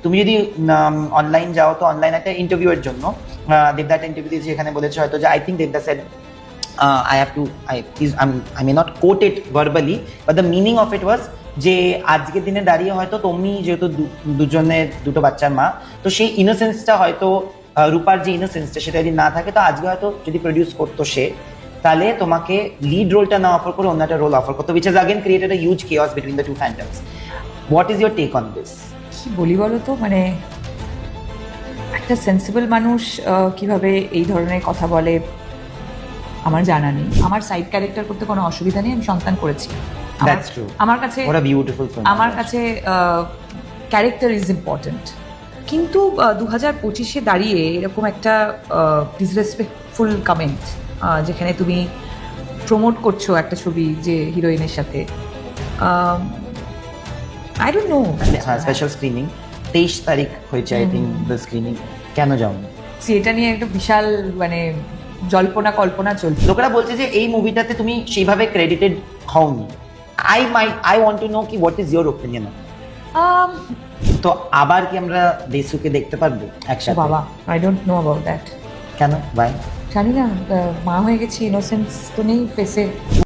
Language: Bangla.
তুমি যদি অনলাইন যাও তো অনলাইন একটা ইন্টারভিউয়ের জন্য দেবদা একটা ইন্টারভিউ দিয়েছে, এখানে বলেছে হয়তো যে আই থিঙ্ক দেবদা shed I may not quote it verbally, but the meaning of it was যে আজকের দিনে দাঁড়িয়ে হয়তো তুমি যেহেতু দুজনের দুটো বাচ্চার মা, তো সেই ইনোসেন্সটা হয়তো রূপার যে ইনোসেন্সটা সেটা যদি না থাকে, তো আজকে হয়তো যদি প্রডিউস করতো সে, তাহলে তোমাকে লিড রোলটা না অফার করে অন্য একটা রোল অফার করতো, which has again created a huge chaos between the two fandoms. What is your take on this? কি বলি বলো তো, মানে একটা সেন্সিবল মানুষ কিভাবে এই ধরনের কথা বলে আমার জানা নেই। আমার সাইড ক্যারেক্টার করতে কোনো অসুবিধা নেই, আমি সন্তান করেছি। That's true. আমার কাছে What a beautiful film. আমার কাছে ক্যারেক্টার ইজ ইম্পর্ট্যান্ট, কিন্তু 2025-এ দাঁড়িয়ে এরকম একটা ডিসরেসপেক্টফুল কমেন্ট, যেখানে তুমি প্রমোট করছো একটা ছবি যে হিরোইনের সাথে, আই ডোন্ট নো। হ্যাঁ, স্পেশাল স্ক্রিনিং 23 তারিখ হয়েছে আই থিঙ্ক দ্য স্ক্রিনিং, কেন যাওনি? এটা নিয়ে একটা বিশাল মানে জল্পনা কল্পনা চলছে। লোকেরা বলছে যে এই মুভিটাতে তুমি সেইভাবে ক্রেডিটেড হওনি। আই ওয়ান্ট টু নো কি হোয়াট ইজ ইওর ওপিনিয়ন। তো আবার কি আমরা দেশুকে দেখতে পারবো একসাথে? বাবা, I don't know about that. কেন? বাই। জানি না, মা হয়ে গেছি, ইনোসেন্স তো নেই ফেসে।